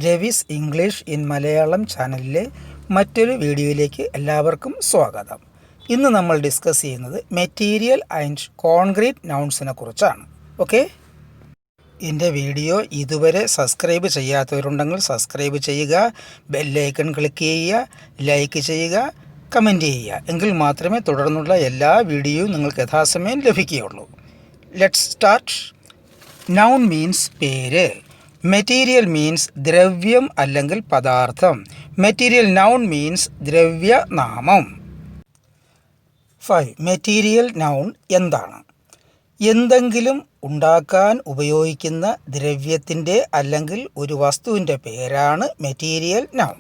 രവിസ് English in Malayalam ചാനലിലെ മറ്റൊരു വീഡിയോയിലേക്ക് എല്ലാവർക്കും സ്വാഗതം. ഇന്ന് നമ്മൾ ഡിസ്കസ് ചെയ്യുന്നത് മെറ്റീരിയൽ ആൻഡ് കോൺക്രീറ്റ് നൗൺസിനെ കുറിച്ചാണ്. ഓക്കെ, എൻ്റെ വീഡിയോ ഇതുവരെ സബ്സ്ക്രൈബ് ചെയ്യാത്തവരുണ്ടെങ്കിൽ സബ്സ്ക്രൈബ് ചെയ്യുക, ബെല്ലൈക്കൺ ക്ലിക്ക് ചെയ്യുക, ലൈക്ക് ചെയ്യുക, കമൻറ്റ് ചെയ്യുക. എങ്കിൽ മാത്രമേ തുടർന്നുള്ള എല്ലാ വീഡിയോയും നിങ്ങൾക്ക് യഥാസമയം ലഭിക്കുകയുള്ളൂ. Let's start. നൗൺ മീൻസ് പേര്. മെറ്റീരിയൽ മീൻസ് ദ്രവ്യം അല്ലെങ്കിൽ പദാർത്ഥം. മെറ്റീരിയൽ നൗൺ മീൻസ് ദ്രവ്യനാമം. 5. മെറ്റീരിയൽ നൗൺ എന്താണ്? എന്തെങ്കിലും ഉണ്ടാക്കാൻ ഉപയോഗിക്കുന്ന ദ്രവ്യത്തിൻ്റെ അല്ലെങ്കിൽ ഒരു വസ്തുവിൻ്റെ പേരാണ് മെറ്റീരിയൽ നൗൺ.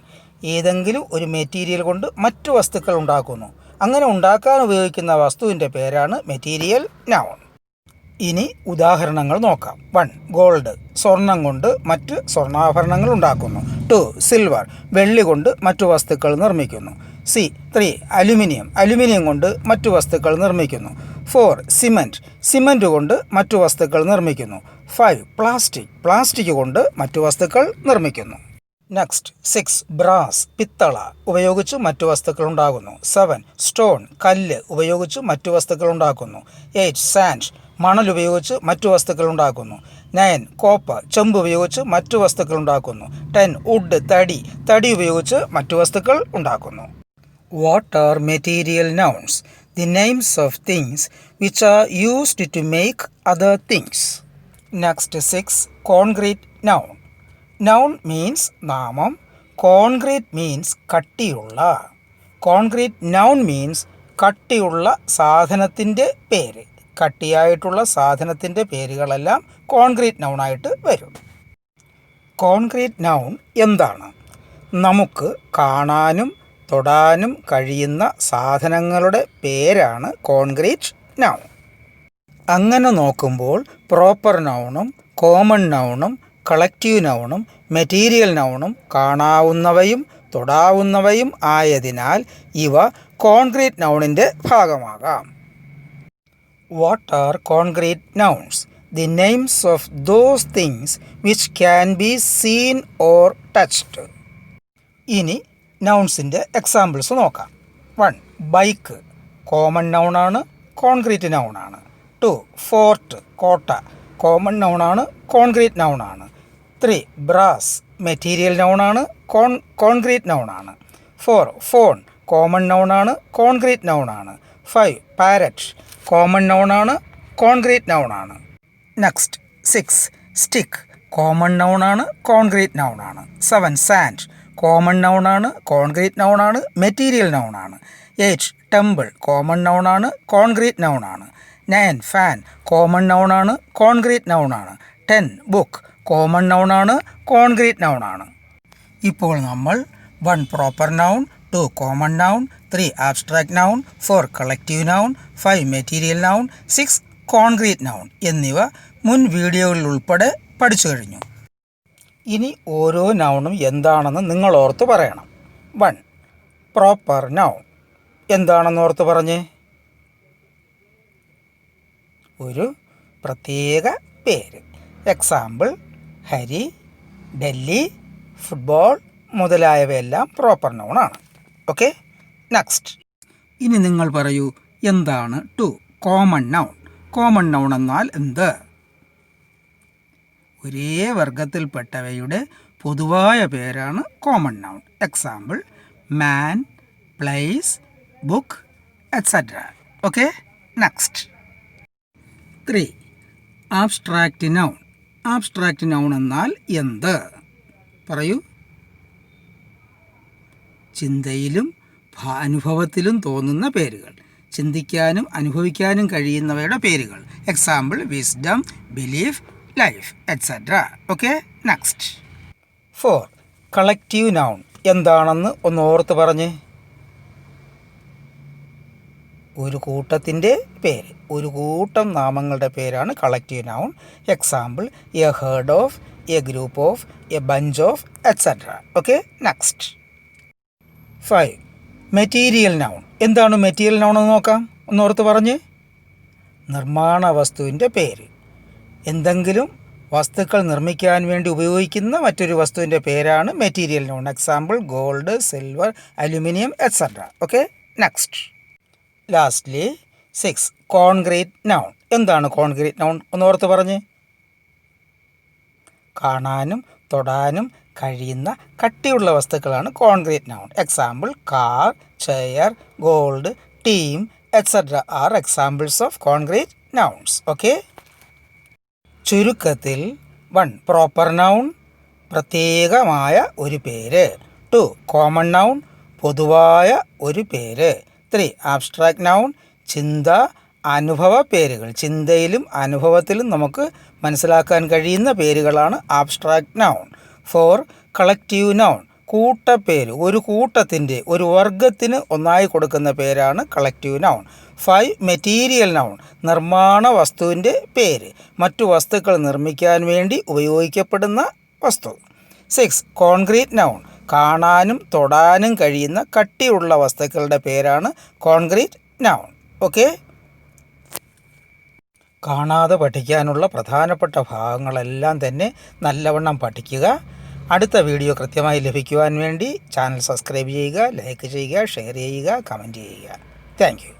ഏതെങ്കിലും ഒരു മെറ്റീരിയൽ കൊണ്ട് മറ്റു വസ്തുക്കൾ ഉണ്ടാക്കുന്നു. അങ്ങനെ ഉണ്ടാക്കാൻ ഉപയോഗിക്കുന്ന വസ്തുവിൻ്റെ പേരാണ് മെറ്റീരിയൽ നൗൺ. ഇനി ഉദാഹരണങ്ങൾ നോക്കാം. 1. ഗോൾഡ്, സ്വർണം കൊണ്ട് മറ്റ് സ്വർണ്ണാഭരണങ്ങൾ ഉണ്ടാക്കുന്നു. 2. സിൽവർ, വെള്ളി കൊണ്ട് മറ്റു വസ്തുക്കൾ നിർമ്മിക്കുന്നു. 3. അലുമിനിയം, അലുമിനിയം കൊണ്ട് മറ്റു വസ്തുക്കൾ നിർമ്മിക്കുന്നു. 4. സിമൻറ്റ് കൊണ്ട് മറ്റു വസ്തുക്കൾ നിർമ്മിക്കുന്നു. 5. പ്ലാസ്റ്റിക്, പ്ലാസ്റ്റിക് കൊണ്ട് മറ്റു വസ്തുക്കൾ നിർമ്മിക്കുന്നു. നെക്സ്റ്റ് 6. ബ്രാസ്, പിത്തള ഉപയോഗിച്ച് മറ്റു വസ്തുക്കൾ ഉണ്ടാകുന്നു. 7. സ്റ്റോൺ, കല്ല് ഉപയോഗിച്ച് മറ്റു വസ്തുക്കൾ ഉണ്ടാക്കുന്നു. 8. സാൻഡ്, മണൽ ഉപയോഗിച്ച് മറ്റു വസ്തുക്കൾ ഉണ്ടാക്കുന്നു. 9. കോപ്പർ, ചെമ്പ് ഉപയോഗിച്ച് മറ്റു വസ്തുക്കൾ ഉണ്ടാക്കുന്നു. 10. വുഡ്, തടി ഉപയോഗിച്ച് മറ്റു വസ്തുക്കൾ ഉണ്ടാക്കുന്നു. What are material nouns? The names of things which are used to make other things. Next 6. Concrete noun. Noun means നാമം. കോൺക്രീറ്റ് മീൻസ് കട്ടിയുള്ള. കോൺക്രീറ്റ് നൗൺ മീൻസ് കട്ടിയുള്ള സാധനത്തിൻ്റെ പേര്. കട്ടിയായിട്ടുള്ള സാധനത്തിൻ്റെ പേരുകളെല്ലാം കോൺക്രീറ്റ് നൗണായിട്ട് വരും. കോൺക്രീറ്റ് നൗൺ എന്താണ്? നമുക്ക് കാണാനും തൊടാനും കഴിയുന്ന സാധനങ്ങളുടെ പേരാണ് കോൺക്രീറ്റ് നൗൺ. അങ്ങനെ നോക്കുമ്പോൾ പ്രോപ്പർ നൗണും കോമൺ നൗണും കളക്റ്റീവ് നൗണും മെറ്റീരിയൽ നൗണും കാണാവുന്നവയും തൊടാവുന്നവയും ആയതിനാൽ ഇവ concrete നൗണിൻ്റെ ഭാഗമാകാം. What are concrete nouns? The names of those things which can be seen or touched. ഇനി നൗൺസിൻ്റെ എക്സാമ്പിൾസ് നോക്കാം. 1. ബൈക്ക്, കോമൺ നൗണാണ്, കോൺക്രീറ്റ് നൗണാണ്. 2. ഫോർട്ട്, കോട്ട, കോമൺ നൗണാണ്, കോൺക്രീറ്റ് നൗണാണ്. 3. ബ്രാസ്, മെറ്റീരിയൽ നൗണാണ്, കോൺക്രീറ്റ് നൗണാണ്. 4. ഫോൺ, കോമൺ നൗണാണ്, കോൺക്രീറ്റ് നൗണാണ്. 5. പാരറ്റ്, കോമൺ നൗണാണ്, കോൺക്രീറ്റ് നൗണാണ്. നെക്സ്റ്റ് 6. സ്റ്റിക്ക്, കോമൺ നൗണാണ്, കോൺക്രീറ്റ് നൗണാണ്. 7. സാൻഡ്, കോമൺ നൗണാണ്, കോൺക്രീറ്റ് നൗണാണ്, മെറ്റീരിയൽ നൗണാണ്. 8. ടെമ്പിൾ, കോമൺ നൗണാണ്, കോൺക്രീറ്റ് നൗണാണ്. 9. ഫാൻ, കോമൺ നൗണാണ്, കോൺക്രീറ്റ് നൗണാണ്. 10. ബുക്ക്, കോമൺ നൗണാണ്, കോൺക്രീറ്റ് നൗണാണ്. ഇപ്പോൾ നമ്മൾ 1. Proper noun, 2. Common noun, 3. Abstract noun, 4. Collective noun, 5. Material noun, 6. Concrete noun എന്നിവ മുൻ വീഡിയോകളിൽ ഉൾപ്പെടെ പഠിച്ചു കഴിഞ്ഞു. ഇനി ഓരോ നൗണും എന്താണെന്ന് നിങ്ങൾ ഓർത്ത് പറയണം. 1. പ്രോപ്പർ നൗൺ എന്താണെന്ന് ഓർത്ത് പറഞ്ഞേ. ഒരു പ്രത്യേക പേര്. എക്സാമ്പിൾ ഹരി, ഡൽഹി, ഫുട്ബോൾ മുതലായവയെല്ലാം പ്രോപ്പർ നൗണാണ്. Okay, next. ഇനി നിങ്ങൾ പറയൂ, എന്താണ് 2. Common noun? കോമൺ നൗൺ എന്നാൽ എന്ത്? ഒരേ വർഗത്തിൽപ്പെട്ടവയുടെ പൊതുവായ പേരാണ് common noun. Example man, place, book, etcetera. Okay, next. 3. Abstract noun. Abstract noun എന്നാൽ എന്ത്? പറയൂ. ചിന്തയിലും അനുഭവത്തിലും തോന്നുന്ന പേരുകൾ, ചിന്തിക്കാനും അനുഭവിക്കാനും കഴിയുന്നവയുടെ പേരുകൾ. Example wisdom, belief, life, etcetera. Okay, next. 4. Collective noun എന്താണെന്ന് ഒന്ന് ഓർത്ത് പറഞ്ഞേ. ഒരു കൂട്ടത്തിൻ്റെ പേര്, ഒരു കൂട്ടം നാമങ്ങളുടെ പേരാണ് collective noun. Example A heard of, A group of, a bunch of, etcetera. Okay, next. 5. Material noun. എന്താണ് മെറ്റീരിയൽ നൗൺ എന്ന് നോക്കാം. ഒന്നോർത്ത് പറഞ്ഞ്. നിർമ്മാണ വസ്തുവിൻ്റെ പേര്. എന്തെങ്കിലും വസ്തുക്കൾ നിർമ്മിക്കാൻ വേണ്ടി ഉപയോഗിക്കുന്ന മറ്റൊരു വസ്തുവിൻ്റെ പേരാണ് material noun. Example gold, silver, aluminium etcetera. Okay, next lastly 6 concrete noun. എന്താണ് കോൺക്രീറ്റ് നൗൺ? ഒന്ന് ഓർത്ത് പറഞ്ഞ്. കാണാനും തൊടാനും കഴിയുന്ന കട്ടിയുള്ള വസ്തുക്കളാണ് concrete noun. Example car, chair, gold, team etcetera are examples of concrete nouns. Okay, ചുരുക്കത്തിൽ 1 പ്രോപ്പർ നൗൺ, പ്രത്യേകമായ ഒരു പേര്. 2 കോമൺ നൗൺ, പൊതുവായ ഒരു പേര്. 3 ആബ്സ്ട്രാക്റ്റ് നൗൺ, ചിന്ത, അനുഭവ പേരുകൾ. ചിന്തയിലും അനുഭവത്തിലും നമുക്ക് മനസ്സിലാക്കാൻ കഴിയുന്ന പേരുകളാണ് ആബ്സ്ട്രാക്റ്റ് നൗൺ. 4 കളക്റ്റീവ് നൗൺ, കൂട്ടപ്പേര്. ഒരു കൂട്ടത്തിൻ്റെ, ഒരു വർഗത്തിന് ഒന്നായി കൊടുക്കുന്ന പേരാണ് കളക്റ്റീവ് നൗൺ. 5 മെറ്റീരിയൽ നൗൺ, നിർമ്മാണ വസ്തുവിൻ്റെ പേര്, മറ്റു വസ്തുക്കൾ നിർമ്മിക്കാൻ വേണ്ടി ഉപയോഗിക്കപ്പെടുന്ന വസ്തു. 6 കോൺക്രീറ്റ് നൗൺ, കാണാനും തൊടാനും കഴിയുന്ന കട്ടിയുള്ള വസ്തുക്കളുടെ പേരാണ് കോൺക്രീറ്റ് നൗൺ. ഓക്കെ, കാണാതെ പഠിക്കാനുള്ള പ്രധാനപ്പെട്ട ഭാഗങ്ങളെല്ലാം തന്നെ നല്ലവണ്ണം പഠിക്കുക. അടുത്ത വീഡിയോ കൃത്യമായി ലഭിക്കുവാൻ വേണ്ടി ചാനൽ സബ്സ്ക്രൈബ് ചെയ്യുക, ലൈക്ക് ചെയ്യുക, ഷെയർ ചെയ്യുക, കമൻറ്റ് ചെയ്യുക. Thank you.